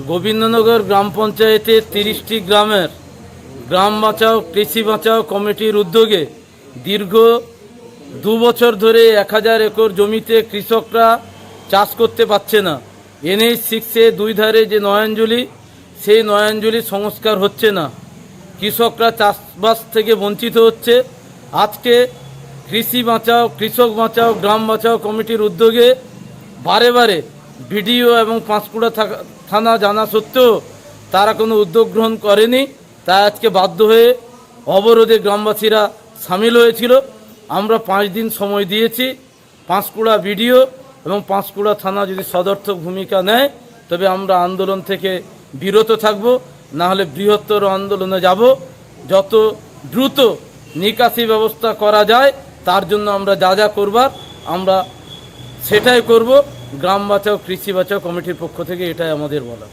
গোবিন্দনগর গ্রাম পঞ্চায়েতের 30টি গ্রামের গ্রাম বাঁচাও কৃষি বাঁচাও কমিটির উদ্যোগে দীর্ঘ 2 বছর ধরে 1000 একর জমিতে কৃষকরা চাষ করতে পারছে না। NH 6-এ 2 ধারে যে নয়াঞ্জলি, সেই নয়াঞ্জলি সংস্কার হচ্ছে না, কৃষকরা চাষবাস থেকে বঞ্চিত হচ্ছে। আজকে কৃষি বাঁচাও কৃষক বাঁচাও গ্রাম বাঁচাও কমিটির উদ্যোগে বারে বারে ভিডিও এবং পাঁশকুড়া থানা জানা সত্ত্বেও তারা কোনো উদ্যোগ গ্রহণ করেনি। তাই আজকে বাধ্য হয়ে অবরোধে গ্রামবাসীরা সামিল হয়েছিল। আমরা 5 দিন সময় দিয়েছি। পাঁশকুড়া ভিডিও এবং পাঁশকুড়া থানা যদি সদর্থক ভূমিকা নেয় তবে আমরা আন্দোলন থেকে বিরত থাকব, না হলে বৃহত্তর আন্দোলনে যাব। যত দ্রুত নিকাশি ব্যবস্থা করা যায় তার জন্য আমরা যা যা করবার আমরা সেটাই করব। গ্রাম বাঁচাও কৃষি বাঁচাও কমিটির পক্ষ থেকে এটাই আমাদের বলা।